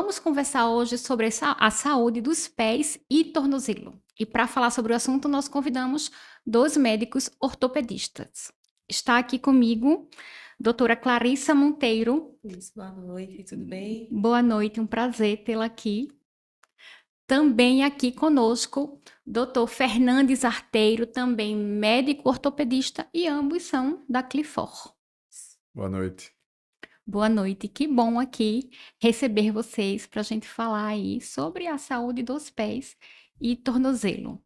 Vamos conversar hoje sobre a saúde dos pés e tornozelo. E para falar sobre o assunto, nós convidamos dois médicos ortopedistas. Está aqui comigo doutora Clarissa Monteiro. Isso, boa noite, tudo bem? Boa noite, um prazer tê-la aqui. Também aqui conosco, doutor Fernandes Arteiro, também médico ortopedista, e ambos são da Clifor. Boa noite. Boa noite, que bom aqui receber vocês para a gente falar aí sobre a saúde dos pés e tornozelo.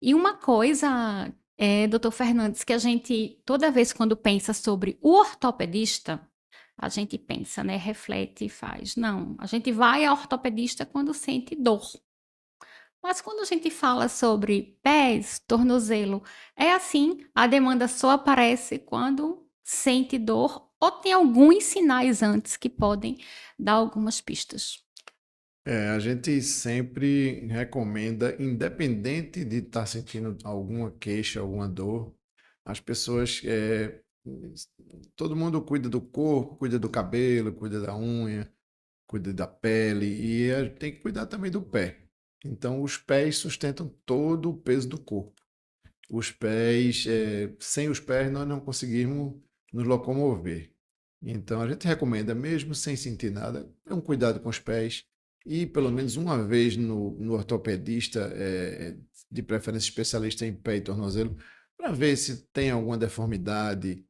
E uma coisa, doutor Fernandes, que a gente, toda vez quando pensa sobre o ortopedista, a gente pensa, né, reflete e faz. Não, a gente vai ao ortopedista quando sente dor. Mas quando a gente fala sobre pés, tornozelo, é assim, a demanda só aparece quando sente dor ou tem alguns sinais antes que podem dar algumas pistas. A gente sempre recomenda, independente de estar sentindo alguma queixa, alguma dor, as pessoas, todo mundo cuida do corpo, cuida do cabelo, cuida da unha, cuida da pele e a gente tem que cuidar também do pé. Então, os pés sustentam todo o peso do corpo. Os pés, sem os pés, nós não conseguimos nos locomover. Então, a gente recomenda, mesmo sem sentir nada, ter um cuidado com os pés e pelo menos uma vez no ortopedista, de preferência especialista em pé e tornozelo, para ver se tem alguma deformidade,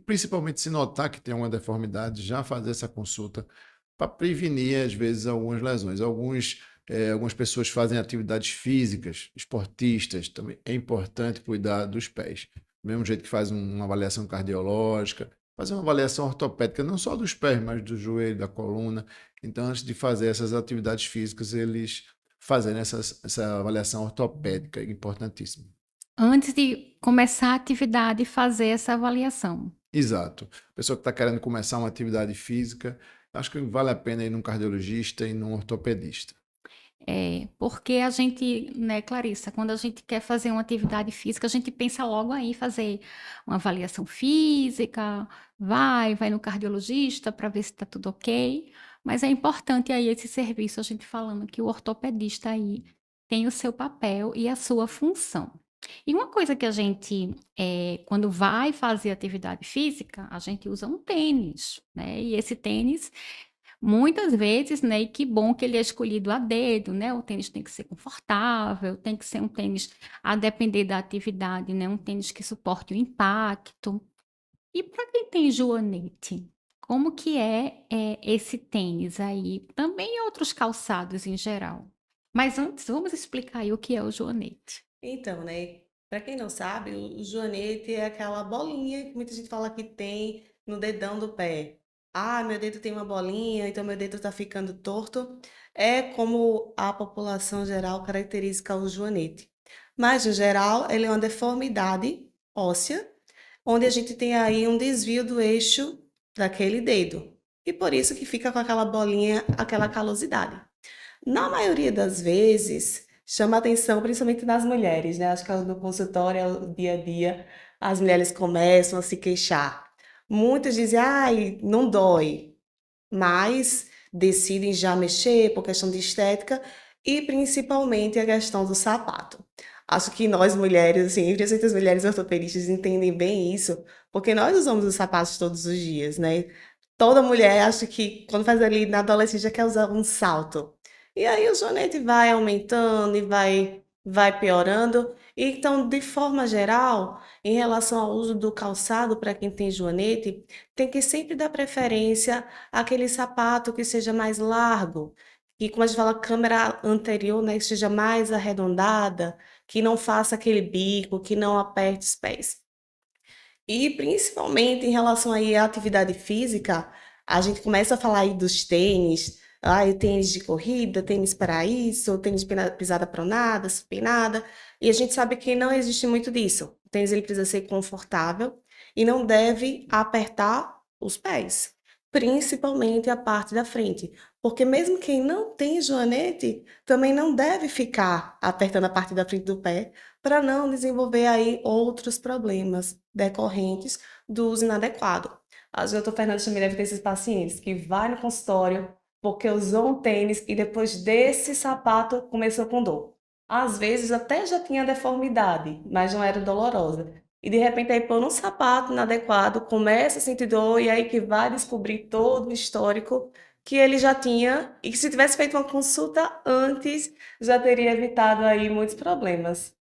principalmente se notar que tem alguma deformidade, já fazer essa consulta para prevenir, às vezes, algumas lesões. Algumas pessoas fazem atividades físicas, esportistas, também é importante cuidar dos pés. Do mesmo jeito que faz uma avaliação cardiológica, fazer uma avaliação ortopédica, não só dos pés, mas do joelho, da coluna. Então, antes de fazer essas atividades físicas, eles fazem essa avaliação ortopédica, importantíssimo. Antes de começar a atividade, fazer essa avaliação. Exato. A pessoa que está querendo começar uma atividade física, acho que vale a pena ir num cardiologista e num ortopedista. Porque a gente, né, Clarissa, quando a gente quer fazer uma atividade física, a gente pensa logo aí em fazer uma avaliação física, vai no cardiologista para ver se está tudo ok. Mas é importante aí esse serviço, a gente falando que o ortopedista aí tem o seu papel e a sua função. E uma coisa que a gente, quando vai fazer atividade física, a gente usa um tênis, né? E esse tênis muitas vezes, né, e que bom que ele é escolhido a dedo, né, o tênis tem que ser confortável, tem que ser um tênis, a depender da atividade, né, um tênis que suporte o impacto. E para quem tem joanete, como que esse tênis aí? Também outros calçados em geral. Mas antes, vamos explicar aí o que é o joanete. Então, né, para quem não sabe, o joanete é aquela bolinha que muita gente fala que tem no dedão do pé. Ah, meu dedo tem uma bolinha, então meu dedo tá ficando torto. É como a população geral caracteriza o joanete. Mas, no geral, ele é uma deformidade óssea, onde a gente tem aí um desvio do eixo daquele dedo. E por isso que fica com aquela bolinha, aquela calosidade. Na maioria das vezes, chama atenção principalmente das mulheres, né? Acho que no consultório, no dia a dia, as mulheres começam a se queixar. Muitas dizem, ai, não dói, mas decidem já mexer por questão de estética e principalmente a questão do sapato. Acho que nós mulheres, assim, principalmente as mulheres ortopedistas, entendem bem isso, porque nós usamos os sapatos todos os dias, né? Toda mulher acha que quando faz ali na adolescência já quer usar um salto. E aí o joanete vai aumentando e vai piorando. Então, de forma geral, em relação ao uso do calçado para quem tem joanete, tem que sempre dar preferência àquele sapato que seja mais largo, que, como a gente fala, a câmera anterior, né, que seja mais arredondada, que não faça aquele bico, que não aperte os pés. E principalmente em relação aí à atividade física, a gente começa a falar aí dos tênis, tênis de corrida, tênis para isso, tênis de pisada pronada, supinada, e a gente sabe que não existe muito disso. O tênis ele precisa ser confortável e não deve apertar os pés, principalmente a parte da frente, porque mesmo quem não tem joanete também não deve ficar apertando a parte da frente do pé, para não desenvolver aí outros problemas decorrentes do uso inadequado. A doutora Fernanda também deve ter esses pacientes que vai no consultório, porque usou um tênis e depois desse sapato começou com dor. Às vezes até já tinha deformidade, mas não era dolorosa. E de repente aí por um sapato inadequado, começa a sentir dor e aí que vai descobrir todo o histórico que ele já tinha e que se tivesse feito uma consulta antes, já teria evitado aí muitos problemas.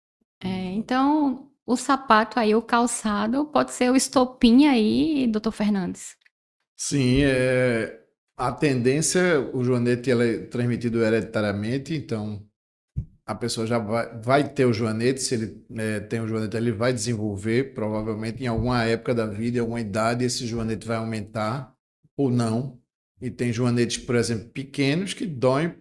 Então, o sapato aí, o calçado, pode ser o estopim aí, doutor Fernandes. Sim, a tendência, o joanete ela é transmitido hereditariamente, então a pessoa já vai ter o joanete, se ele tem o joanete, ele vai desenvolver, provavelmente em alguma época da vida, em alguma idade, esse joanete vai aumentar ou não. E tem joanetes, por exemplo, pequenos que doem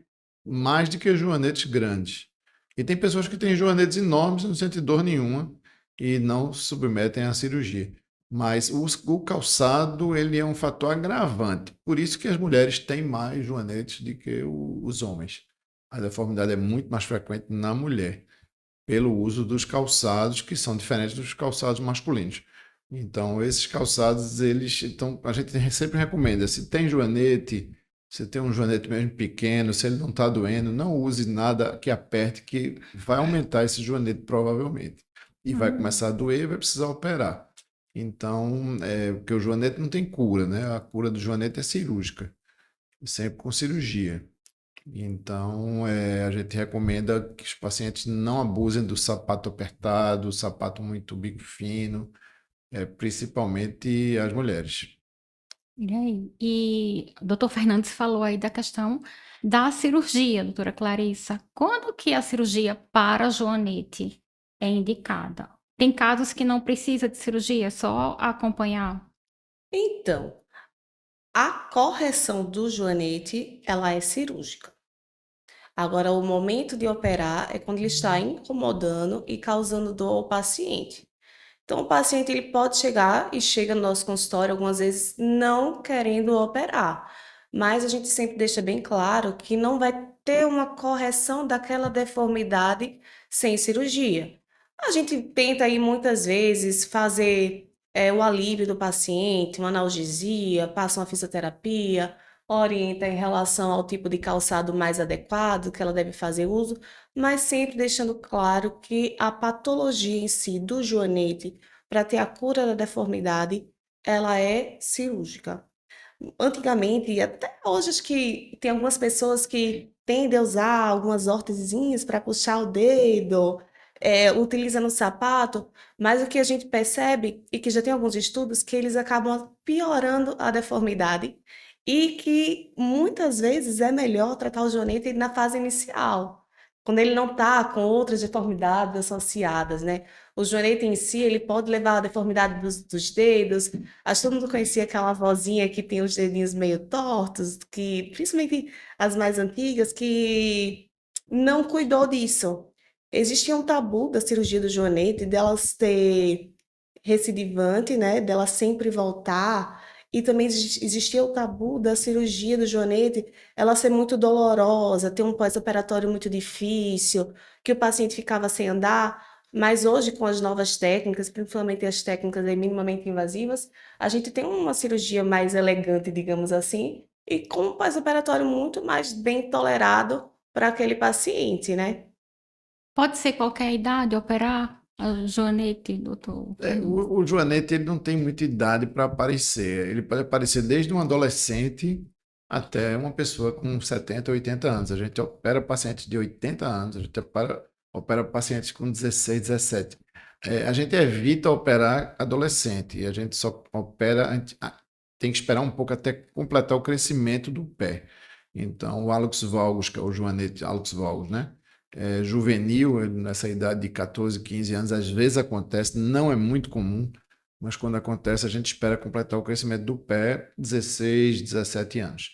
mais do que joanetes grandes. E tem pessoas que têm joanetes enormes e não sentem dor nenhuma e não se submetem à cirurgia. Mas o calçado, ele é um fator agravante. Por isso que as mulheres têm mais joanetes do que os homens. A deformidade é muito mais frequente na mulher, pelo uso dos calçados, que são diferentes dos calçados masculinos. Então, esses calçados, a gente sempre recomenda, se tem joanete, se tem um joanete mesmo pequeno, se ele não está doendo, não use nada que aperte, que vai aumentar esse joanete provavelmente. E vai Hum. começar a doer e vai precisar operar. Então, porque o joanete não tem cura, né? A cura do joanete é cirúrgica, sempre com cirurgia. Então, a gente recomenda que os pacientes não abusem do sapato apertado, sapato muito bico fino, principalmente as mulheres. E aí? E o doutor Fernandes falou aí da questão da cirurgia, doutora Clarissa. Quando que a cirurgia para joanete é indicada? Tem casos que não precisa de cirurgia, é só acompanhar? Então, a correção do joanete, ela é cirúrgica. Agora, o momento de operar é quando ele está incomodando e causando dor ao paciente. Então, o paciente ele pode chegar e chega no nosso consultório algumas vezes não querendo operar, mas a gente sempre deixa bem claro que não vai ter uma correção daquela deformidade sem cirurgia. A gente tenta aí muitas vezes fazer o alívio do paciente, uma analgesia, passa uma fisioterapia, orienta em relação ao tipo de calçado mais adequado que ela deve fazer uso, mas sempre deixando claro que a patologia em si do joanete, para ter a cura da deformidade, ela é cirúrgica. Antigamente, e até hoje, acho que tem algumas pessoas que tendem a usar algumas órtesezinhas para puxar o dedo, utiliza no sapato, mas o que a gente percebe, e que já tem alguns estudos, que eles acabam piorando a deformidade e que muitas vezes é melhor tratar o joanete na fase inicial, quando ele não está com outras deformidades associadas, né? O joanete em si, ele pode levar à deformidade dos dedos. Acho que todo mundo conhecia aquela vozinha que tem os dedinhos meio tortos, que principalmente as mais antigas, que não cuidou disso. Existia um tabu da cirurgia do joanete, delas ter recidivante, né, dela sempre voltar, e também existia o tabu da cirurgia do joanete, ela ser muito dolorosa, ter um pós-operatório muito difícil, que o paciente ficava sem andar, mas hoje com as novas técnicas, principalmente as técnicas aí minimamente invasivas, a gente tem uma cirurgia mais elegante, digamos assim, e com um pós-operatório muito mais bem tolerado para aquele paciente, né? Pode ser qualquer idade operar a joanete, doutor Fernandes? O joanete ele não tem muita idade para aparecer. Ele pode aparecer desde um adolescente até uma pessoa com 70, 80 anos. A gente opera pacientes de 80 anos, a gente opera pacientes com 16, 17. A gente evita operar adolescente e a gente só opera, tem que esperar um pouco até completar o crescimento do pé. Então, o hallux valgus, que é o joanete hallux valgus, né? Juvenil, nessa idade de 14, 15 anos, às vezes acontece, não é muito comum, mas quando acontece, a gente espera completar o crescimento do pé 16, 17 anos.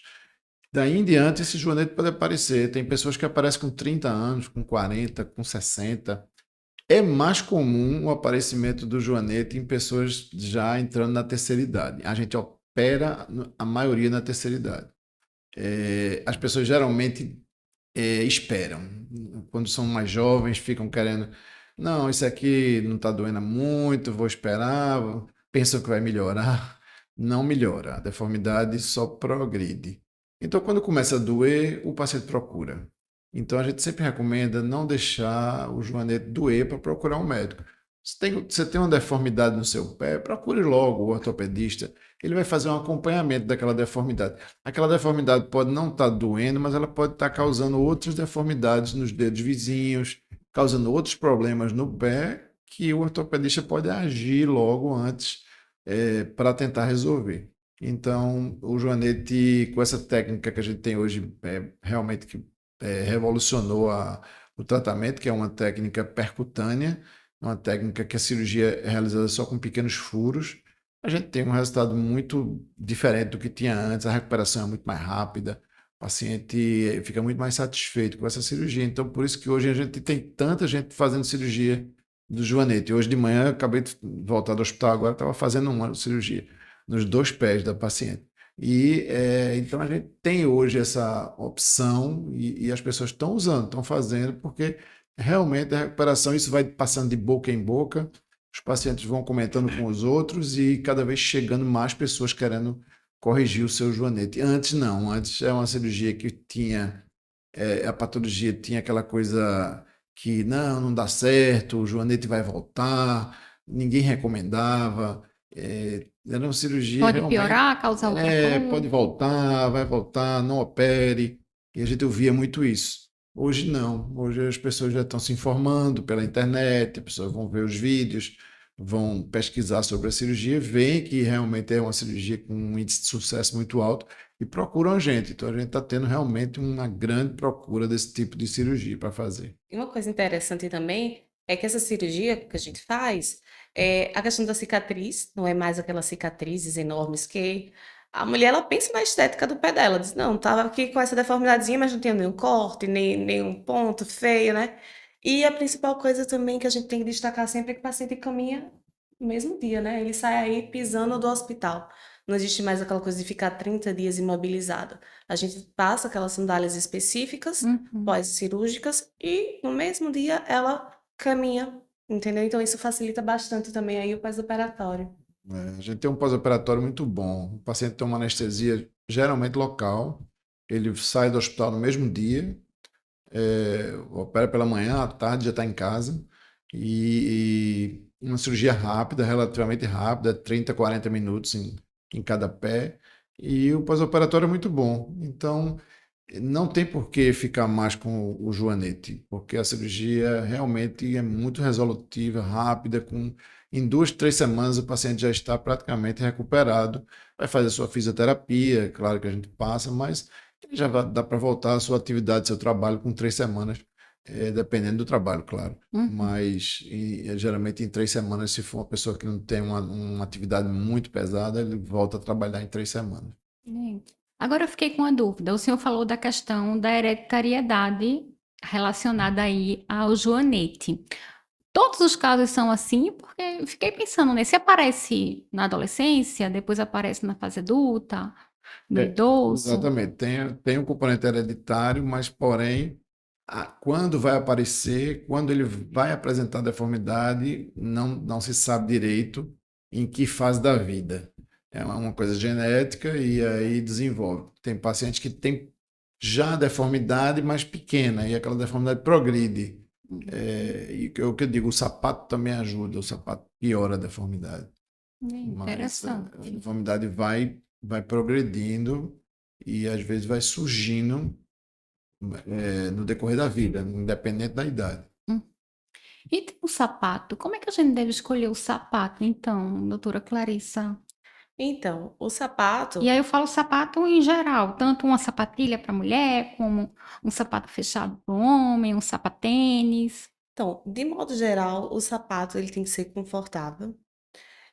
Daí em diante, esse joanete pode aparecer. Tem pessoas que aparecem com 30 anos, com 40, com 60. É mais comum o aparecimento do joanete em pessoas já entrando na terceira idade. A gente opera a maioria na terceira idade. As pessoas geralmente esperam. Quando são mais jovens, ficam querendo. Não, isso aqui não está doendo muito, vou esperar. Pensam que vai melhorar. Não melhora. A deformidade só progride. Então, quando começa a doer, o paciente procura. Então, a gente sempre recomenda não deixar o joanete doer para procurar um médico. Você tem uma deformidade no seu pé, procure logo o ortopedista. Ele vai fazer um acompanhamento daquela deformidade. Aquela deformidade pode não estar doendo, mas ela pode estar causando outras deformidades nos dedos vizinhos, causando outros problemas no pé, que o ortopedista pode agir logo antes, para tentar resolver. Então, o joanete, com essa técnica que a gente tem hoje, realmente que revolucionou o tratamento, que é uma técnica percutânea, uma técnica que a cirurgia é realizada só com pequenos furos. A gente tem um resultado muito diferente do que tinha antes, a recuperação é muito mais rápida, o paciente fica muito mais satisfeito com essa cirurgia. Então, por isso que hoje a gente tem tanta gente fazendo cirurgia do joanete. Hoje de manhã, eu acabei de voltar do hospital, agora estava fazendo uma cirurgia nos dois pés da paciente. Então a gente tem hoje essa opção e as pessoas estão usando, estão fazendo, porque realmente a recuperação, isso vai passando de boca em boca, os pacientes vão comentando com os outros e cada vez chegando mais pessoas querendo corrigir o seu joanete. Antes não, antes é uma cirurgia que tinha, a patologia tinha aquela coisa que não dá certo, o joanete vai voltar, ninguém recomendava. Era uma cirurgia Pode realmente, piorar, causar outra pode coisa. voltar, vai voltar, não opere. E a gente ouvia muito isso. Hoje não. Hoje as pessoas já estão se informando pela internet, as pessoas vão ver os vídeos, vão pesquisar sobre a cirurgia, veem que realmente é uma cirurgia com um índice de sucesso muito alto e procuram a gente. Então a gente está tendo realmente uma grande procura desse tipo de cirurgia para fazer. E uma coisa interessante também é que essa cirurgia que a gente faz, a questão da cicatriz, não é mais aquelas cicatrizes enormes que a mulher ela pensa na estética do pé dela, diz, não, tava aqui com essa deformidadezinha, mas não tinha nenhum corte, nem nenhum ponto feio, né? E a principal coisa também que a gente tem que destacar sempre é que o paciente caminha no mesmo dia, né? Ele sai aí pisando do hospital. Não existe mais aquela coisa de ficar 30 dias imobilizado. A gente passa aquelas sandálias específicas Uhum. pós-cirúrgicas e no mesmo dia ela caminha, entendeu? Então isso facilita bastante também aí o pós-operatório. A gente tem um pós-operatório muito bom. O paciente tem uma anestesia geralmente local, ele sai do hospital no mesmo dia, opera pela manhã, à tarde já está em casa, e uma cirurgia rápida, relativamente rápida, 30, 40 minutos em cada pé, e o pós-operatório é muito bom. Então, não tem por que ficar mais com o joanete, porque a cirurgia realmente é muito resolutiva, rápida, em 2, 3 semanas o paciente já está praticamente recuperado, vai fazer sua fisioterapia, claro que a gente passa, mas já dá para voltar à sua atividade, seu trabalho com 3 semanas, dependendo do trabalho, claro. Uhum. Mas geralmente em 3 semanas, se for uma pessoa que não tem uma atividade muito pesada, ele volta a trabalhar em 3 semanas. Gente, agora eu fiquei com uma dúvida. O senhor falou da questão da hereditariedade relacionada aí ao joanete. Todos os casos são assim? Porque eu fiquei pensando nesse. Aparece na adolescência, depois aparece na fase adulta, no idoso. Exatamente, tem um componente hereditário, mas porém, quando vai aparecer, quando ele vai apresentar deformidade, não se sabe direito em que fase da vida. É uma coisa genética e aí desenvolve. Tem pacientes que têm já deformidade, mas pequena, e aquela deformidade progride. E o que eu digo, o sapato também ajuda, o sapato piora a deformidade. Mas a Interessante. deformidade vai progredindo e às vezes vai surgindo, no decorrer da vida, independente da idade. Hum. E tem o sapato. Como é que a gente deve escolher o sapato, então, doutora Clarissa? Então, o E sapato, aí eu falo sapato em geral, tanto uma sapatilha para mulher, como um sapato fechado para o homem, um sapatênis. então, de modo geral, o sapato ele tem que ser confortável.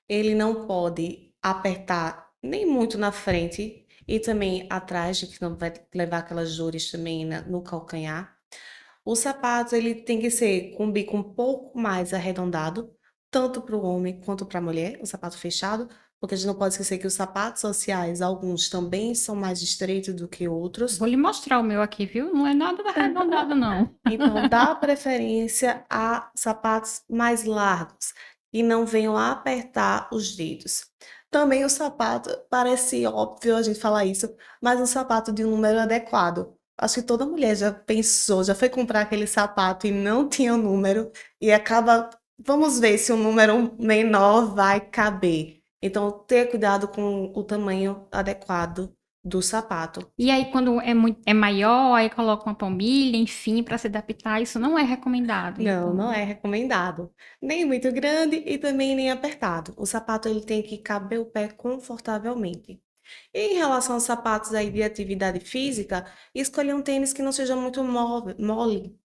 Ele não pode apertar nem muito na frente e também atrás, que não vai levar aquelas dores também no calcanhar. O sapato ele tem que ser com o bico um pouco mais arredondado, tanto para o homem quanto para a mulher, o sapato fechado, porque a gente não pode esquecer que os sapatos sociais, alguns também são mais estreitos do que outros. Vou lhe mostrar o meu aqui, viu? Não é nada arredondado, não. Então, dá preferência a sapatos mais largos, que não venham a apertar os dedos. Também o sapato, parece óbvio a gente falar isso, mas um sapato de um número adequado. Acho que toda mulher já pensou, já foi comprar aquele sapato e não tinha o número e acaba, vamos ver se um número menor vai caber. Então, ter cuidado com o tamanho adequado do sapato. E aí, quando é maior, aí coloca uma palmilha, enfim, para se adaptar, isso não é recomendado, Não, não então. é recomendado. Nem muito grande e também nem apertado. O sapato ele tem que caber o pé confortavelmente. Em relação aos sapatos aí de atividade física, escolher um tênis que não seja muito mole.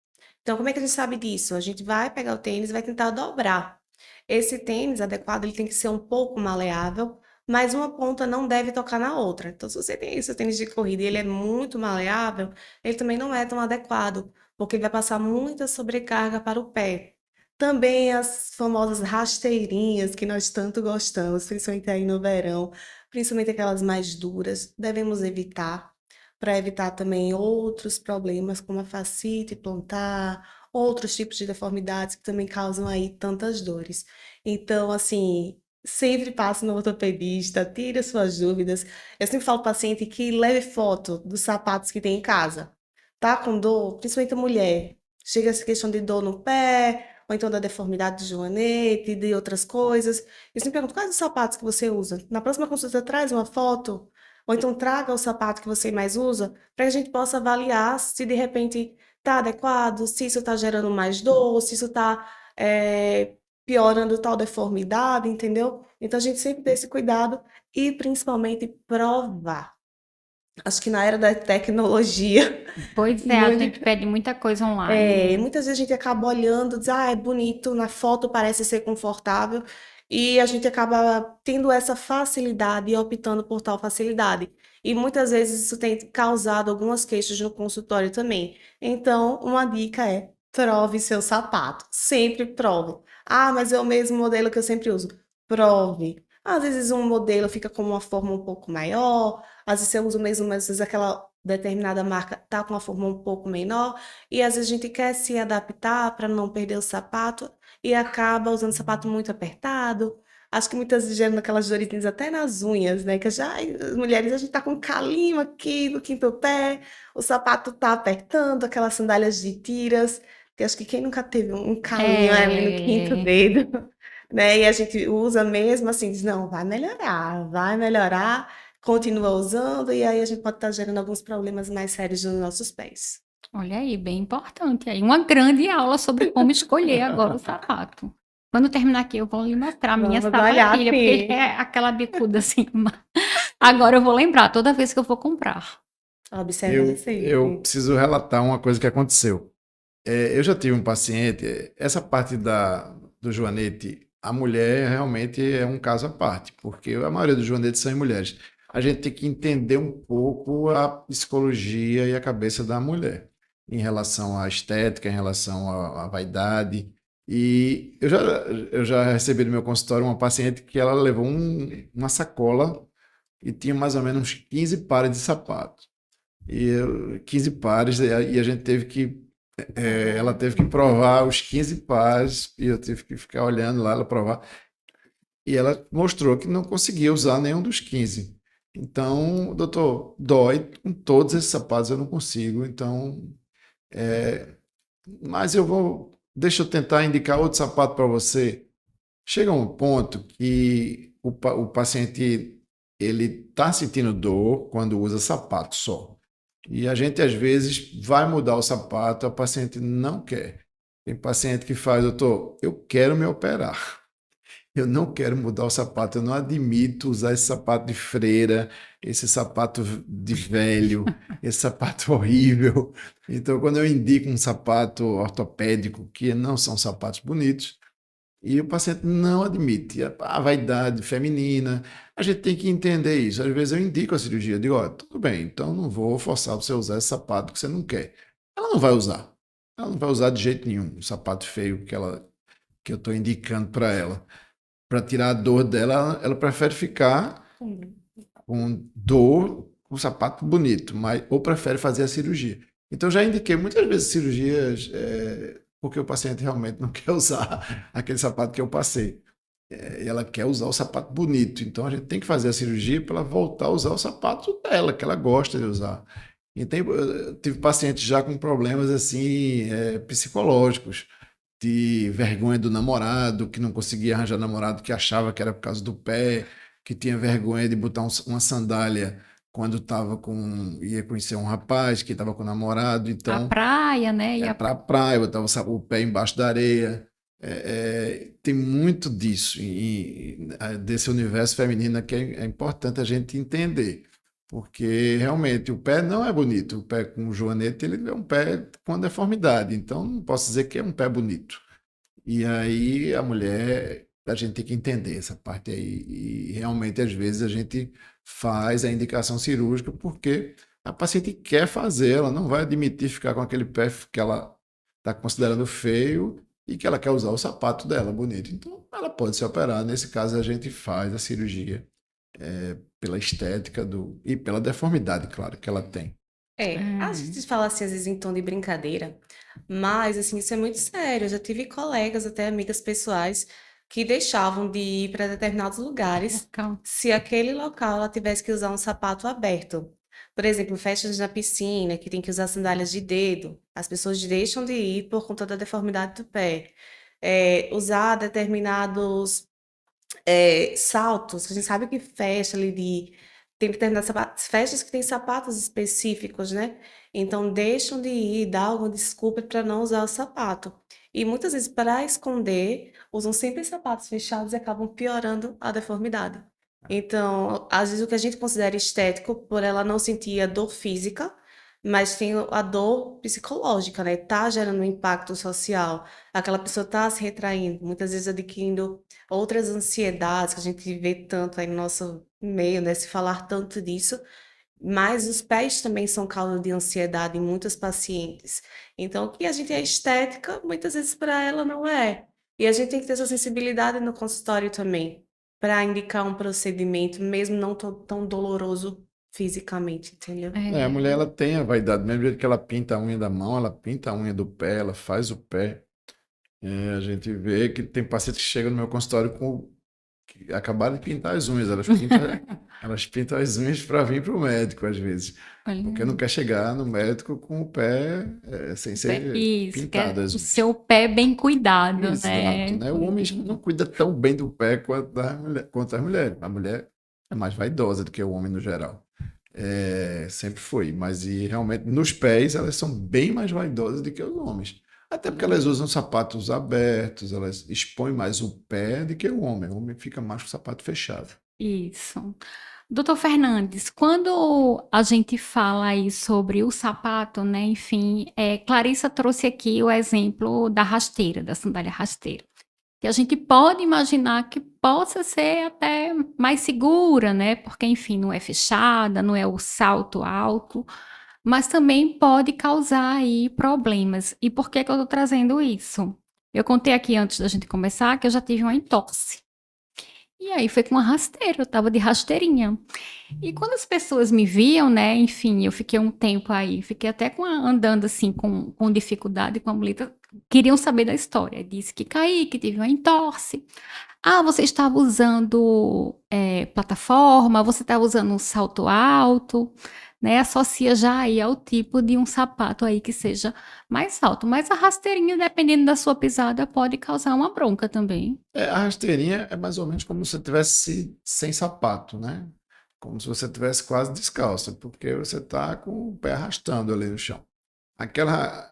Então, como é que a gente sabe disso? A gente vai pegar o tênis e vai tentar dobrar. Esse tênis adequado, ele tem que ser um pouco maleável, mas uma ponta não deve tocar na outra. Então, se você tem esse tênis de corrida e ele é muito maleável, ele também não é tão adequado, porque ele vai passar muita sobrecarga para o pé. Também as famosas rasteirinhas que nós tanto gostamos, principalmente aí no verão, principalmente aquelas mais duras, devemos evitar, para evitar também outros problemas como a fascite plantar, outros tipos de deformidades que também causam aí tantas dores. Então, assim, sempre passe no ortopedista, tire suas dúvidas. Eu sempre falo para o paciente que leve foto dos sapatos que tem em casa. Tá com dor, principalmente a mulher. Chega essa questão de dor no pé, ou então da deformidade de joanete, de outras coisas. Eu sempre pergunto, quais os sapatos que você usa? Na próxima consulta, traz uma foto, ou então traga o sapato que você mais usa, para que a gente possa avaliar se de repente está adequado, se isso está gerando mais dor, se isso está piorando tal deformidade, entendeu? Então a gente sempre tem esse cuidado e principalmente provar. Acho que na era da tecnologia, Pois é, a gente muito, pede muita coisa online. muitas vezes a gente acaba olhando, diz, ah, é bonito, na foto parece ser confortável, e a gente acaba tendo essa facilidade e optando por tal facilidade. E muitas vezes isso tem causado algumas queixas no consultório também. Então, uma dica é: prove seu sapato. Sempre prove. Ah, mas é o mesmo modelo que eu sempre uso. Prove. Às vezes um modelo fica com uma forma um pouco maior, às vezes você usa o mesmo, mas às vezes aquela determinada marca tá com uma forma um pouco menor. E às vezes a gente quer se adaptar para não perder o sapato e acaba usando sapato muito apertado. Acho que muitas vezes geram aquelas doritinhas até nas unhas, né? Que já as mulheres, a gente tá com um calinho aqui no quinto pé, o sapato tá apertando, aquelas sandálias de tiras, que acho que quem nunca teve um calinho ali no quinto É, dedo, né? E a gente usa mesmo assim, diz, não, vai melhorar, continua usando, e aí a gente pode estar gerando alguns problemas mais sérios nos nossos pés. olha aí, bem importante aí. Uma grande aula sobre como escolher agora o sapato. Quando terminar aqui, eu vou lhe mostrar a minha Vamos olhar, sapatilha, porque sim. é aquela bicuda assim. Agora eu vou lembrar toda vez que eu for comprar. Observando Eu sempre. preciso relatar uma coisa que aconteceu. Eu já tive um paciente, essa parte do joanete, a mulher realmente é um caso à parte, porque a maioria dos joanetes são em mulheres. A gente tem que entender um pouco a psicologia e a cabeça da mulher em relação à estética, em relação à vaidade. E eu já recebi no meu consultório uma paciente que ela levou uma sacola e tinha mais ou menos uns 15 pares de sapatos. 15 pares, e a gente teve que ela teve que provar os 15 pares e eu tive que ficar olhando lá ela provar. E ela mostrou que não conseguia usar nenhum dos 15. Então, doutor, dói com todos esses sapatos, eu não consigo. Então, é, mas eu vou, deixa eu tentar indicar outro sapato para você. Chega um ponto que o paciente ele está sentindo dor quando usa sapato só. E a gente, às vezes, vai mudar o sapato, a paciente não quer. Tem paciente que faz, doutor, eu quero me operar. Eu não quero mudar o sapato, eu não admito usar esse sapato de freira, esse sapato de velho, esse sapato horrível. Então, quando eu indico um sapato ortopédico, que não são sapatos bonitos, e o paciente não admite a vaidade feminina. A gente tem que entender isso. Às vezes eu indico a cirurgia, digo, ó, tudo bem, então não vou forçar você a usar esse sapato que você não quer. Ela não vai usar. Ela não vai usar de jeito nenhum o sapato feio que eu estou indicando para ela. Para tirar a dor dela, ela prefere ficar com dor com um sapato bonito, mas, ou prefere fazer a cirurgia. Então, já indiquei muitas vezes cirurgias porque o paciente realmente não quer usar aquele sapato que eu passei. ela quer usar o sapato bonito. Então a gente tem que fazer a cirurgia para ela voltar a usar o sapato dela, que ela gosta de usar. E eu tive pacientes já com problemas assim, psicológicos, de vergonha do namorado, que não conseguia arranjar namorado, que achava que era por causa do pé, que tinha vergonha de botar uma sandália quando ia conhecer um rapaz que estava com namorado, A então praia, né? E para a praia, botava o pé embaixo da areia. Tem muito disso, desse universo feminino que é importante a gente entender, porque realmente o pé não é bonito. O pé com joanete, ele é um pé com deformidade, então não posso dizer que é um pé bonito. E aí a gente tem que entender essa parte aí. E realmente, às vezes, a gente faz a indicação cirúrgica porque a paciente quer fazer, ela não vai admitir ficar com aquele pé que ela está considerando feio e que ela quer usar o sapato dela bonito. Então, ela pode se operar. Nesse caso, a gente faz a cirurgia pela estética e pela deformidade, claro, que ela tem. A gente fala assim, às vezes, em tom de brincadeira, mas, assim, isso é muito sério. Eu já tive colegas, até amigas pessoais, que deixavam de ir para determinados lugares local. se aquele local ela tivesse que usar um sapato aberto. Por exemplo, festas na piscina, que tem que usar sandálias de dedo. As pessoas deixam de ir por conta da deformidade do pé. Usar determinados saltos, a gente sabe que festa ali tem determinadas festas que tem sapatos específicos, né? Então deixam de ir, dar alguma desculpa para não usar o sapato. E muitas vezes, para esconder, usam sempre sapatos fechados e acabam piorando a deformidade. Então, às vezes o que a gente considera estético, por ela não sentir a dor física, mas tem a dor psicológica, né? Tá gerando um impacto social. Aquela pessoa tá se retraindo, muitas vezes adquirindo outras ansiedades que a gente vê tanto aí no nosso meio, né? Se falar tanto disso, mas os pés também são causa de ansiedade em muitas pacientes. Então, o que a gente é estética, muitas vezes para ela não é. E a gente tem que ter essa sensibilidade no consultório também, para indicar um procedimento, mesmo não tão doloroso fisicamente, entendeu? A É, mulher ela tem a vaidade, mesmo jeito que ela pinta a unha da mão, ela pinta a unha do pé, ela faz o pé. A gente vê que tem pacientes que chegam no meu consultório que acabaram de pintar as unhas, elas pintam as unhas para vir para o médico às vezes, porque não olha. quer chegar no médico com o pé sem ser Isso, que pintado é as o unhas. seu pé bem cuidado, Exato, né? né? O homem não cuida tão bem do pé quanto a mulher. A mulher é mais vaidosa do que o homem no geral. Sempre foi, mas realmente nos pés elas são bem mais vaidosas do que os homens. Até porque elas usam sapatos abertos, elas expõem mais o pé do que o homem. O homem fica mais com o sapato fechado. Isso. Doutor Fernandes, quando a gente fala aí sobre o sapato, né? Enfim, Clarissa trouxe aqui o exemplo da rasteira, da sandália rasteira. Que a gente pode imaginar que possa ser até mais segura, né? Porque, enfim, não é fechada, não é o salto alto, mas também pode causar aí problemas. E por que que eu tô trazendo isso? Eu contei aqui antes da gente começar que eu já tive uma entorse. E aí foi com uma rasteira, eu tava de rasteirinha. E quando as pessoas me viam, né, enfim, eu fiquei um tempo aí, fiquei até andando assim com dificuldade com a muleta, queriam saber da história. Disse que caí, que tive uma entorse. Ah, você estava usando plataforma, você estava usando um salto alto, né? Associa já aí ao tipo de um sapato aí que seja mais alto. Mas a rasteirinha, dependendo da sua pisada, pode causar uma bronca também. A rasteirinha é mais ou menos como se você tivesse sem sapato, né? Como se você tivesse quase descalço, porque você está com o pé arrastando ali no chão. Aquela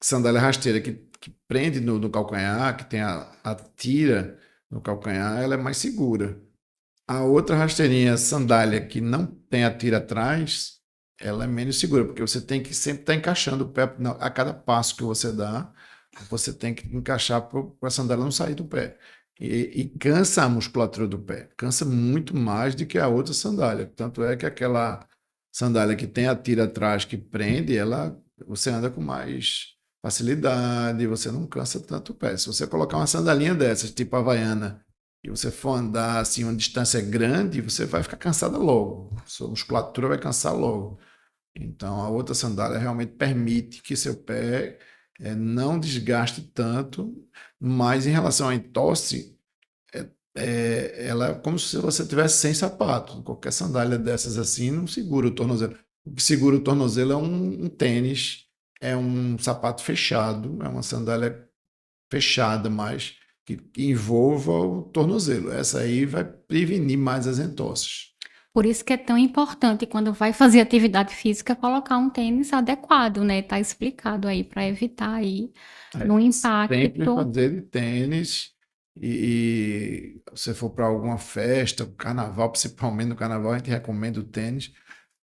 sandália rasteira que prende no calcanhar, que tem a tira no calcanhar, ela é mais segura. A outra rasteirinha, sandália que não tem a tira atrás, ela é menos segura, porque você tem que sempre estar encaixando o pé a cada passo que você dá, você tem que encaixar para a sandália não sair do pé. E cansa a musculatura do pé, cansa muito mais do que a outra sandália. Tanto é que aquela sandália que tem a tira atrás que prende, você anda com mais facilidade, você não cansa tanto o pé. Se você colocar uma sandalinha dessas, tipo Havaiana, e você for andar assim uma distância grande, você vai ficar cansada logo. Sua musculatura vai cansar logo. Então, a outra sandália realmente permite que seu pé não desgaste tanto, mas em relação à entorse, ela é como se você tivesse sem sapato. Qualquer sandália dessas assim não segura o tornozelo. O que segura o tornozelo é um tênis, é um sapato fechado, é uma sandália fechada, mas que envolva o tornozelo. Essa aí vai prevenir mais as entosses. Por isso que é tão importante quando vai fazer atividade física colocar um tênis adequado, né? Tá explicado aí para evitar aí no Sempre impacto. fazer de tênis e se for para alguma festa, carnaval, principalmente no carnaval, a gente recomenda o tênis,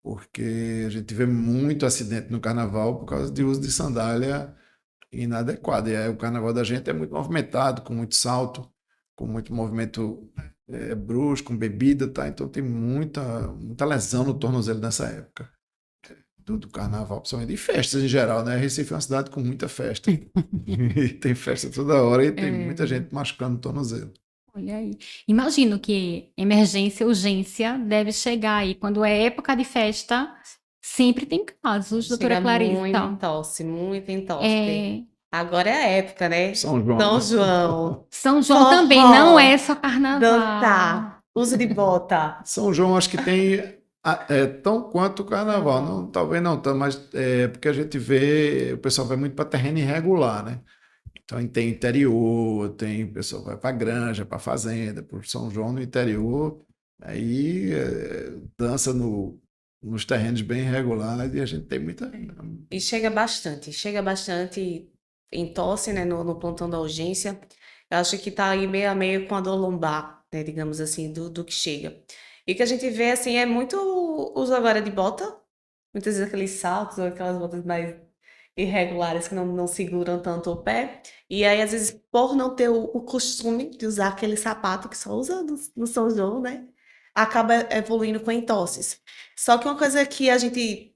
porque a gente vê muito acidente no carnaval por causa de uso de sandália inadequada. E aí o carnaval da gente é muito movimentado, com muito salto, com muito movimento brusco, com bebida, tá? Então tem muita lesão no tornozelo nessa época do carnaval, principalmente, e festas em geral, né? Recife é uma cidade com muita festa. E tem festa toda hora e tem muita gente machucando o tornozelo. Olha aí. Imagino que emergência, urgência deve chegar aí. Quando é época de festa, sempre tem casos, doutora Chega muita Clarissa. entosse, muita entosse. É, Agora é a época, né? São João. São João, São João também não forró, é só carnaval. dançar, uso de bota. São João acho que tem tão quanto o carnaval, não, talvez não tanto, mas porque a gente vê, o pessoal vai muito para terreno irregular, né? Então tem interior, tem pessoal que vai para granja, para fazenda, por São João no interior, aí dança nos terrenos bem irregulares e a gente tem muita. E chega bastante entosse, né, no plantão da urgência. Eu acho que tá aí meio a meio com a dor lombar, né, digamos assim, do que chega. E o que a gente vê, assim, é muito uso agora de bota, muitas vezes aqueles saltos ou aquelas botas mais irregulares que não seguram tanto o pé. E aí, às vezes, por não ter o costume de usar aquele sapato que só usa no São João, né, acaba evoluindo com entosses. Só que uma coisa que a gente,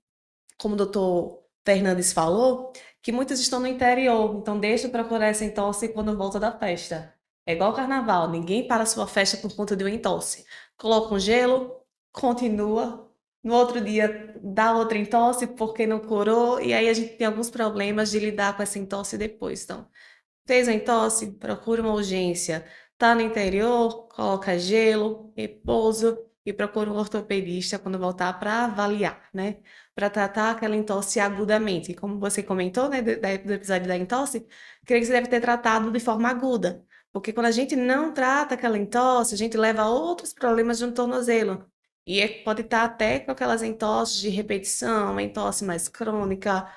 como o doutor Fernandes falou, que muitas estão no interior, então deixa para curar essa entosse quando volta da festa. É igual o carnaval, ninguém para a sua festa por conta de uma entosse. Coloca um gelo, continua, no outro dia dá outra entosse porque não curou, e aí a gente tem alguns problemas de lidar com essa entosse depois. Então, fez a entosse, procura uma urgência. Tá no interior, coloca gelo, repouso e procura um ortopedista quando voltar para avaliar, né? Para tratar aquela entosse agudamente. E como você comentou, né, do episódio da entosse, creio que você deve ter tratado de forma aguda. Porque quando a gente não trata aquela entosse, a gente leva a outros problemas de um tornozelo. E pode estar até com aquelas entosses de repetição, uma entosse mais crônica,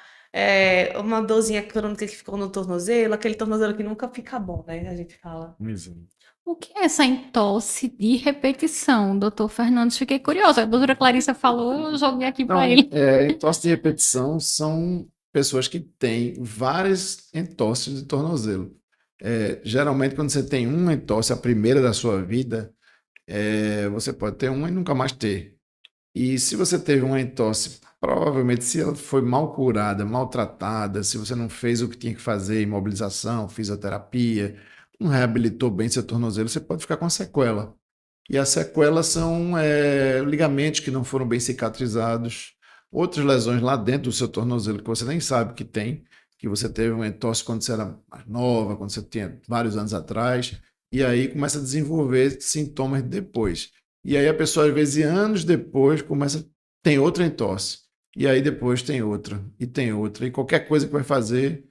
uma dorzinha crônica que ficou no tornozelo, aquele tornozelo que nunca fica bom, né? A gente fala. Exato. O que é essa entosse de repetição, doutor Fernandes? Fiquei curiosa. A doutora Clarissa falou, eu joguei aqui Não, para ele. entosse de repetição são pessoas que têm várias entosses de tornozelo. Geralmente, quando você tem uma entosse, a primeira da sua vida, você pode ter uma e nunca mais ter. E se você teve uma entosse, provavelmente se ela foi mal curada, maltratada, se você não fez o que tinha que fazer, imobilização, fisioterapia, não reabilitou bem seu tornozelo, você pode ficar com sequela. E as sequelas são ligamentos que não foram bem cicatrizados, outras lesões lá dentro do seu tornozelo que você nem sabe que tem, que você teve uma entorse quando você era mais nova, quando você tinha vários anos atrás, e aí começa a desenvolver sintomas depois. E aí a pessoa, às vezes, anos depois, tem outra entorse. E aí depois tem outra, e tem outra. E qualquer coisa que vai fazer,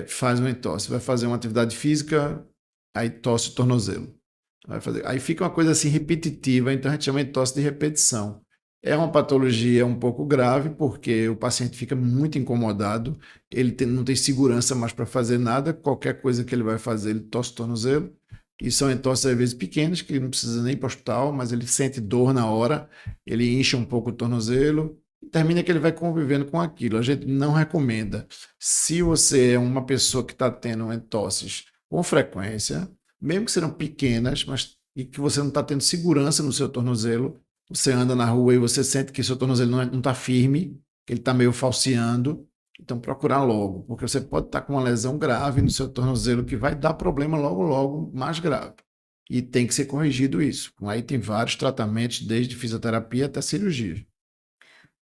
faz uma entorse. Vai fazer uma atividade física, aí torce o tornozelo. Aí fica uma coisa assim repetitiva, então a gente chama de entorse de repetição. É uma patologia um pouco grave, porque o paciente fica muito incomodado, não tem segurança mais para fazer nada, qualquer coisa que ele vai fazer, ele torce o tornozelo. E são entorses, às vezes, pequenas, que ele não precisa nem ir para o hospital, mas ele sente dor na hora, ele incha um pouco o tornozelo, e termina que ele vai convivendo com aquilo. A gente não recomenda. Se você é uma pessoa que está tendo entorses com frequência, mesmo que sejam pequenas, mas e que você não está tendo segurança no seu tornozelo, você anda na rua e você sente que seu tornozelo não está firme, que ele está meio falseando, então procurar logo, porque você pode estar com uma lesão grave no seu tornozelo que vai dar problema logo, logo mais grave. E tem que ser corrigido isso. Aí tem vários tratamentos, desde fisioterapia até cirurgia.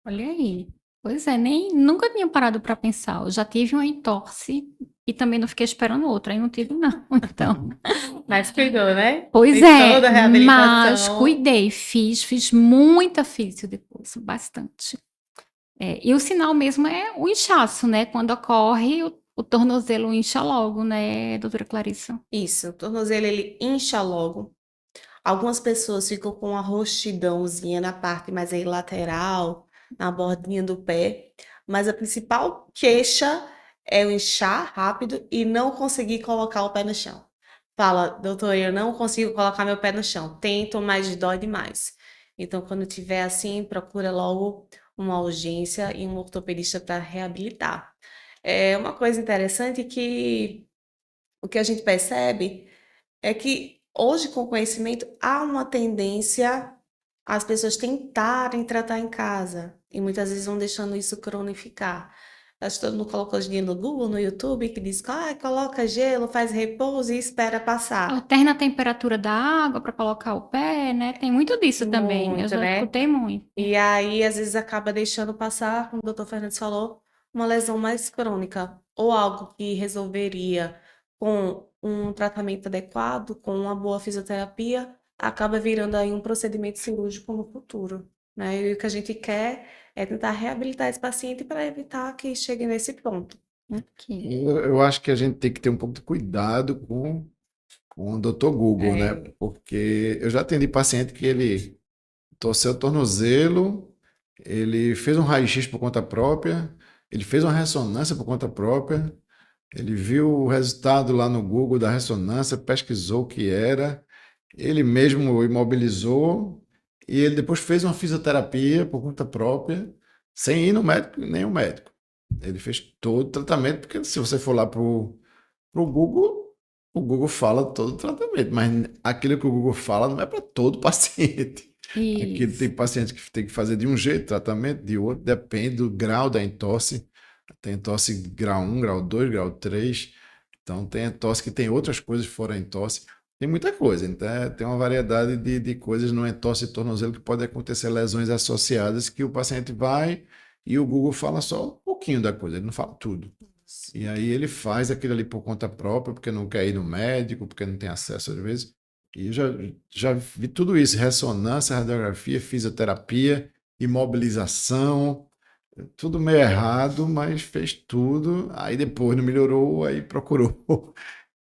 Olha aí. Pois é, nem nunca tinha parado para pensar. Eu já tive uma entorse e também não fiquei esperando outra, aí não tive não. Então, Mas cuidou, né? pois Fez é, toda a mas reabilitação. cuidei, fiz muita físio depois, bastante. E o sinal mesmo é o inchaço, né? Quando ocorre, o tornozelo incha logo, né, doutora Clarissa? Isso, o tornozelo ele incha logo. Algumas pessoas ficam com uma roxidãozinha na parte mais aí lateral, na bordinha do pé, mas a principal queixa é o inchar rápido e não conseguir colocar o pé no chão. Fala, doutor, eu não consigo colocar meu pé no chão. Tento, mas dói demais. Então, quando tiver assim, procura logo uma urgência e um ortopedista para reabilitar. É uma coisa interessante que o que a gente percebe é que hoje, com o conhecimento, há uma tendência às pessoas tentarem tratar em casa e muitas vezes vão deixando isso cronificar. Acho que todo mundo colocou hoje em dia no Google, no YouTube, que diz que coloca gelo, faz repouso e espera passar. Alterna a temperatura da água para colocar o pé, né? Tem muito disso também. Eu Muito, já né? escutei muito. E aí, às vezes, acaba deixando passar, como o doutor Fernandes falou, uma lesão mais crônica, ou algo que resolveria com um tratamento adequado, com uma boa fisioterapia, acaba virando aí um procedimento cirúrgico no futuro, né? E o que a gente quer é tentar reabilitar esse paciente para evitar que chegue nesse ponto. Ok. Eu acho que a gente tem que ter um pouco de cuidado com o Dr. Google, né? É, Porque eu já atendi paciente que ele torceu o tornozelo, ele fez um raio-x por conta própria, ele fez uma ressonância por conta própria, ele viu o resultado lá no Google da ressonância, pesquisou o que era, ele mesmo imobilizou e ele depois fez uma fisioterapia por conta própria, sem ir no médico, nem o médico. Ele fez todo o tratamento, porque se você for lá pro Google, o Google fala todo o tratamento, mas aquilo que o Google fala não é para todo paciente. Aquilo tem Isso. paciente que tem que fazer de um jeito, tratamento de outro, depende do grau da entorse. Tem entorse grau 1, grau 2, grau 3. Então tem entorse que tem outras coisas fora a entorse. Tem muita coisa, então tem uma variedade de coisas no entorse e tornozelo que pode acontecer lesões associadas que o paciente vai e o Google fala só um pouquinho da coisa, ele não fala tudo. E aí ele faz aquilo ali por conta própria, porque não quer ir no médico, porque não tem acesso às vezes. E eu já vi tudo isso, ressonância, radiografia, fisioterapia, imobilização, tudo meio errado, mas fez tudo. Aí depois não melhorou, aí procurou.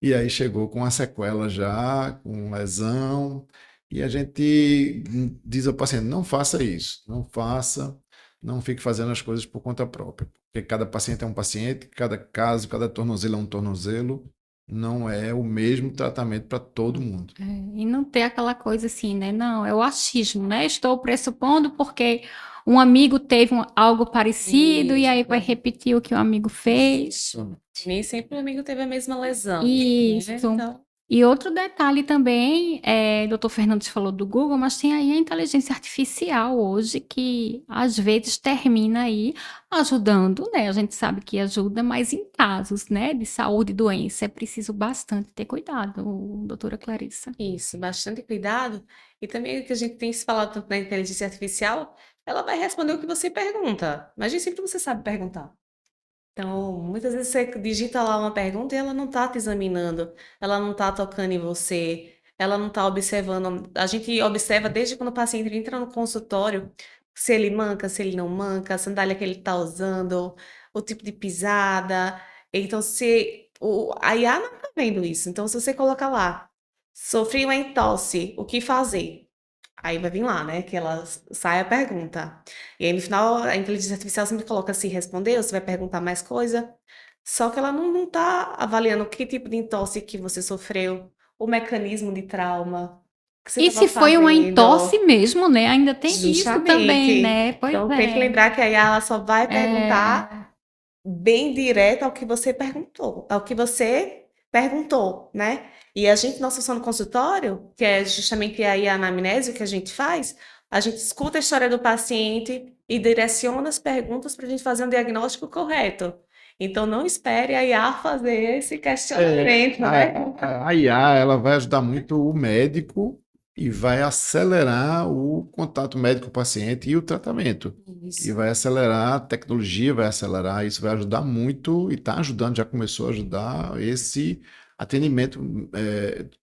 E aí chegou com uma sequela já, com lesão. E a gente diz ao paciente, não faça isso, não faça, não fique fazendo as coisas por conta própria. Porque cada paciente é um paciente, cada caso, cada tornozelo é um tornozelo. Não é o mesmo tratamento para todo mundo. E não ter aquela coisa assim, né? Não, é o achismo, né? Estou pressupondo porque um amigo teve algo parecido e aí vai isso. repetir o que o amigo fez. Nem sempre o amigo teve a mesma lesão, né? Isso. Então, E outro detalhe também, o doutor Fernandes falou do Google, mas tem aí a inteligência artificial hoje que às vezes termina aí ajudando, né? A gente sabe que ajuda, mas em casos, né, de saúde e doença é preciso bastante ter cuidado, doutora Clarissa. isso, bastante cuidado. E também o que a gente tem se falado tanto na inteligência artificial, ela vai responder o que você pergunta, mas nem sempre você sabe perguntar. Então, muitas vezes você digita lá uma pergunta e ela não está te examinando, ela não está tocando em você, ela não está observando. A gente observa desde quando o paciente entra no consultório, se ele manca, se ele não manca, a sandália que ele está usando, o tipo de pisada. Então, se a IA não está vendo isso. Então, se você colocar lá, sofri uma entorse, o que fazer? Aí vai vir lá, né? Que ela sai a pergunta. E aí no final a inteligência artificial sempre coloca se respondeu, se vai perguntar mais coisa. Só que ela não tá avaliando que tipo de entorse que você sofreu, o mecanismo de trauma que você E estava se foi uma entorse fazendo. mesmo, né? Ainda tem isso também, Justamente. né? Pois Então tem que é. lembrar que aí ela só vai É, perguntar bem direto ao que você perguntou, né? E a gente, nossa função no consultório, que é justamente aí a anamnese que a gente faz, a gente escuta a história do paciente e direciona as perguntas para a gente fazer um diagnóstico correto. Então, não espere a IA fazer esse questionamento, né? A IA, ela vai ajudar muito o médico e vai acelerar o contato médico-paciente e o tratamento. E Isso. vai acelerar a tecnologia, vai acelerar, isso vai ajudar muito e está ajudando, já começou a ajudar esse atendimento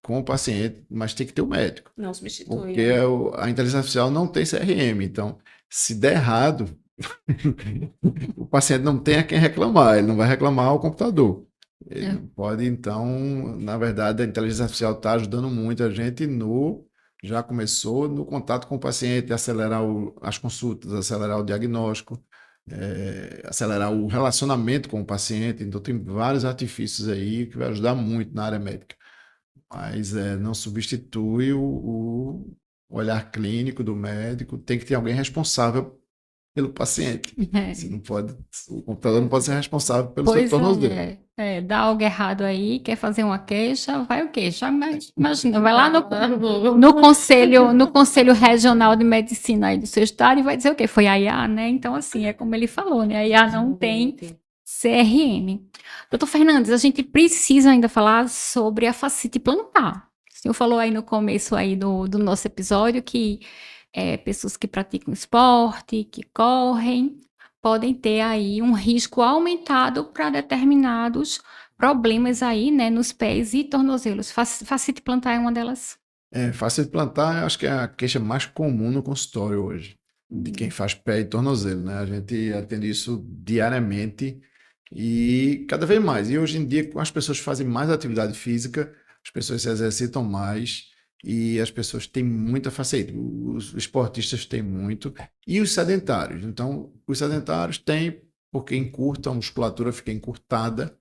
com o paciente, mas tem que ter o médico, Não substitui, porque né? a inteligência artificial não tem CRM, então se der errado, o paciente não tem a quem reclamar, ele não vai reclamar ao computador. Ele É. não pode, então, na verdade, a inteligência artificial está ajudando muito a gente já começou no contato com o paciente, acelerar as consultas, acelerar o diagnóstico, acelerar o relacionamento com o paciente. Então, tem vários artifícios aí que vai ajudar muito na área médica. Mas não substitui o olhar clínico do médico, tem que ter alguém responsável pelo paciente. Você É. não pode, o computador não pode ser responsável pelo seu Pois tornozelo. dá algo errado aí, quer fazer uma queixa, vai o queixa. Imagina, vai lá no Conselho Regional de Medicina aí do seu estado e vai dizer o quê? Foi a IA, né? Então, assim, é como ele falou, né? A IA não tem CRM. Doutor Fernandes, a gente precisa ainda falar sobre a fascite plantar. O senhor falou aí no começo aí do nosso episódio que pessoas que praticam esporte, que correm, podem ter aí um risco aumentado para determinados problemas aí, né, nos pés e tornozelos. Fascite plantar é uma delas. Fácil de plantar, acho que é a queixa mais comum no consultório hoje, de quem faz pé e tornozelo, né? A gente atende isso diariamente e cada vez mais. E hoje em dia, com as pessoas fazem mais atividade física, as pessoas se exercitam mais e as pessoas têm muita facilidade. Os esportistas têm muito e os sedentários. Então, os sedentários têm porque encurta, a musculatura fica encurtada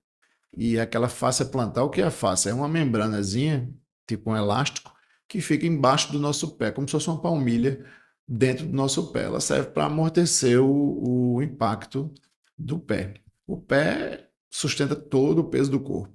e aquela face plantar, o que é a face? É uma membranazinha, tipo um elástico, que fica embaixo do nosso pé, como se fosse uma palmilha dentro do nosso pé. Ela serve para amortecer o impacto do pé. O pé sustenta todo o peso do corpo.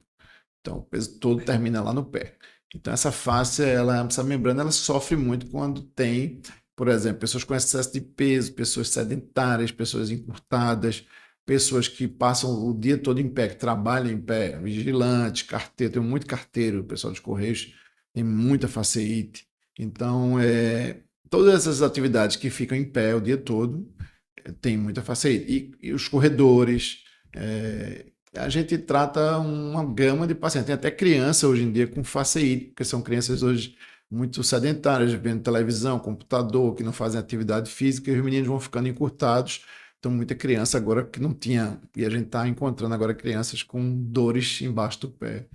Então, o peso todo termina lá no pé. Então, essa face, essa membrana, ela sofre muito quando tem, por exemplo, pessoas com excesso de peso, pessoas sedentárias, pessoas encurtadas, pessoas que passam o dia todo em pé, que trabalham em pé, vigilante, carteiro, tem muito carteiro, o pessoal dos Correios tem muita faceite. Então, todas essas atividades que ficam em pé o dia todo, tem muita faceite. E os corredores, a gente trata uma gama de pacientes. Tem até criança hoje em dia com faceite, porque são crianças hoje muito sedentárias, vendo televisão, computador, que não fazem atividade física, e os meninos vão ficando encurtados. Então, muita criança agora que não tinha, e a gente está encontrando agora crianças com dores embaixo do pé,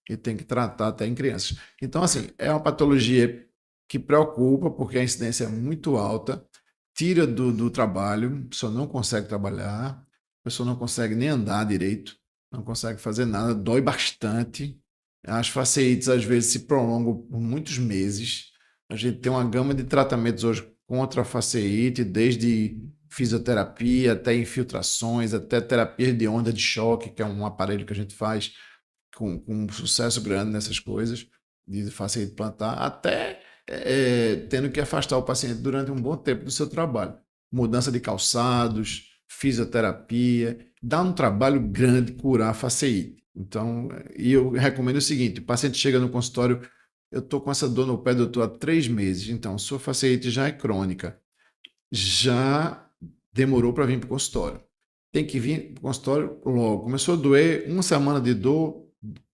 e tem que tratar até em crianças. Então, assim, é uma patologia que preocupa, porque a incidência é muito alta, tira do trabalho, a pessoa não consegue trabalhar, a pessoa não consegue nem andar direito, não consegue fazer nada, dói bastante. As faceites às vezes se prolongam por muitos meses. A gente tem uma gama de tratamentos hoje contra a faceite, desde fisioterapia, até infiltrações, até terapia de onda de choque, que é um aparelho que a gente faz com um sucesso grande nessas coisas, de faceite plantar, até tendo que afastar o paciente durante um bom tempo do seu trabalho. Mudança de calçados, fisioterapia, dá um trabalho grande curar a faceite. Então, e eu recomendo o seguinte: o paciente chega no consultório, eu estou com essa dor no pé, doutor, há 3 meses, então sua faceite já é crônica, já demorou para vir para o consultório. Tem que vir para o consultório logo. Começou a doer, uma semana de dor,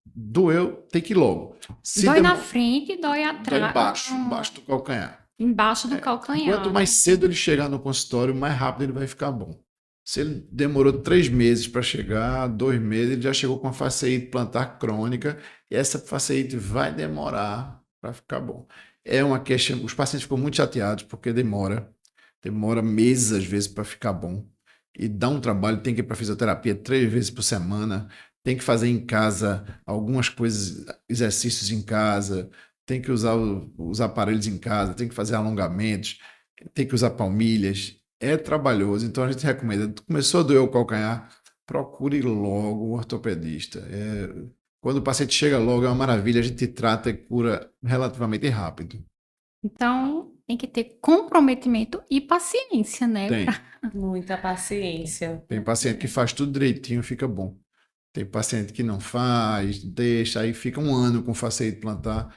doeu, tem que ir logo. Dói na frente, dói atrás. Embaixo do calcanhar. Embaixo do calcanhar. Quanto mais cedo ele chegar no consultório, mais rápido ele vai ficar bom. Se ele demorou 3 meses para chegar, 2 meses, ele já chegou com uma faceite plantar crônica, e essa faceite vai demorar para ficar bom. É uma queixa, os pacientes ficam muito chateados porque demora meses às vezes para ficar bom. E dá um trabalho, tem que ir para fisioterapia 3 vezes por semana, tem que fazer em casa algumas coisas, exercícios em casa, tem que usar os aparelhos em casa, tem que fazer alongamentos, tem que usar palmilhas. É trabalhoso, então a gente recomenda. Começou a doer o calcanhar, procure logo o ortopedista. Quando o paciente chega logo, é uma maravilha, a gente trata e cura relativamente rápido. Então, tem que ter comprometimento e paciência, né? Tem. Muita paciência. Tem paciente que faz tudo direitinho, fica bom. Tem paciente que não faz, deixa, aí fica um ano com faceite plantar.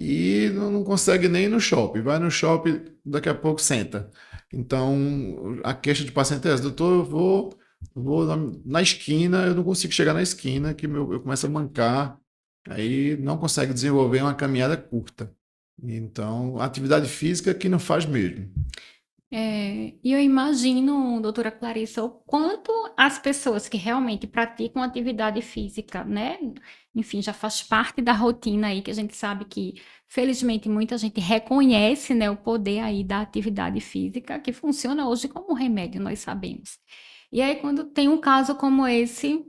e não consegue nem ir no shopping. Vai no shopping, daqui a pouco senta. Então, a queixa do paciente é essa: doutor, vou na esquina, eu não consigo chegar na esquina, que eu começo a mancar, aí não consegue desenvolver uma caminhada curta. Então, atividade física que não faz mesmo. E eu imagino, doutora Clarissa, o quanto as pessoas que realmente praticam atividade física, né? Enfim, já faz parte da rotina aí, que a gente sabe que, felizmente, muita gente reconhece, né, o poder aí da atividade física, que funciona hoje como remédio, nós sabemos. E aí, quando tem um caso como esse,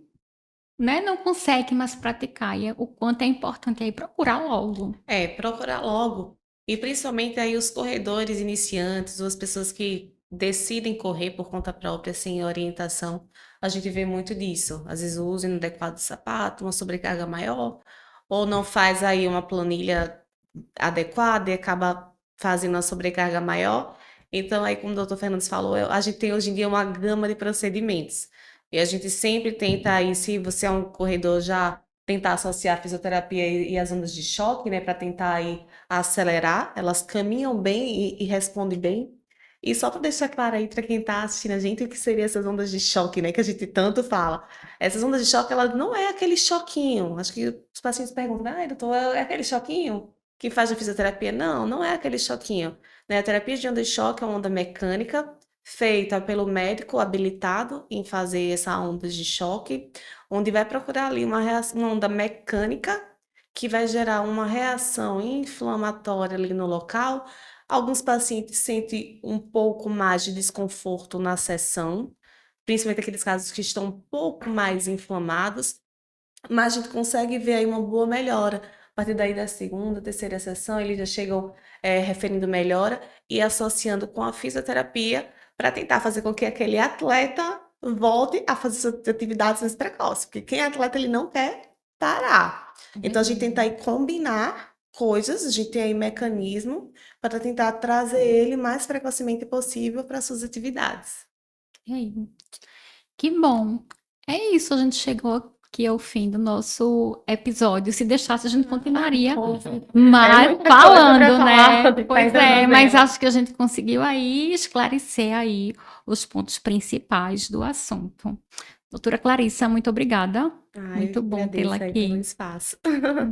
né, não consegue mais praticar, e o quanto é importante aí procurar logo. Procurar logo. E principalmente aí os corredores iniciantes, ou as pessoas que decidem correr por conta própria, sem orientação. A gente vê muito disso. Às vezes o uso inadequado do sapato, uma sobrecarga maior, ou não faz aí uma planilha adequada e acaba fazendo uma sobrecarga maior. Então, aí, como o doutor Fernandes falou, a gente tem hoje em dia uma gama de procedimentos. E a gente sempre tenta aí, se você é um corredor já tentar associar a fisioterapia e as ondas de choque, né, para tentar aí acelerar, elas caminham bem e respondem bem. E só para deixar claro aí para quem está assistindo a gente, o que seriam essas ondas de choque, né, que a gente tanto fala. Essas ondas de choque, ela não é aquele choquinho. Acho que os pacientes perguntam, doutor, é aquele choquinho que faz a fisioterapia? Não, não é aquele choquinho. Né? A terapia de onda de choque é uma onda mecânica feita pelo médico habilitado em fazer essa onda de choque, onde vai procurar ali uma onda mecânica que vai gerar uma reação inflamatória ali no local. Alguns pacientes sentem um pouco mais de desconforto na sessão, principalmente aqueles casos que estão um pouco mais inflamados, mas a gente consegue ver aí uma boa melhora. A partir daí da segunda, terceira sessão, eles já chegam referindo melhora e associando com a fisioterapia para tentar fazer com que aquele atleta volte a fazer suas atividades mais precoces, porque quem é atleta ele não quer parar. Então a gente tenta aí combinar coisas, a gente tem aí mecanismo para tentar trazer ele mais precocemente possível para suas atividades. E aí? Que bom. É isso, a gente chegou aqui ao fim do nosso episódio. Se deixasse, a gente continuaria mas muita coisa falando, pra falar, né? tem que Pois tá é, mas entendendo. acho que a gente conseguiu aí esclarecer aí os pontos principais do assunto. Doutora Clarissa, muito obrigada. Eu Muito que bom tê-la agradeço aí pelo aqui. espaço.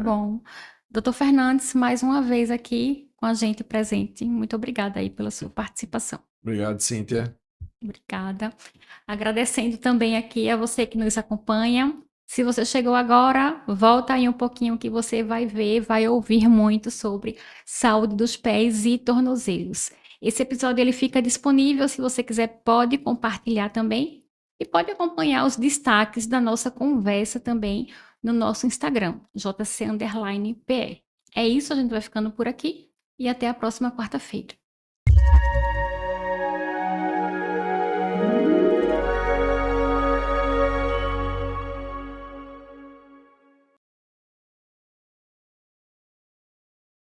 Bom. Doutor Fernandes, mais uma vez aqui com a gente presente. Muito obrigada aí pela sua participação. Obrigado, Cíntia. Obrigada. Agradecendo também aqui a você que nos acompanha. Se você chegou agora, volta aí um pouquinho que você vai ver, vai ouvir muito sobre saúde dos pés e tornozelos. Esse episódio ele fica disponível, se você quiser, pode compartilhar também e pode acompanhar os destaques da nossa conversa também no nosso Instagram, JC_PR. É isso, a gente vai ficando por aqui e até a próxima quarta-feira.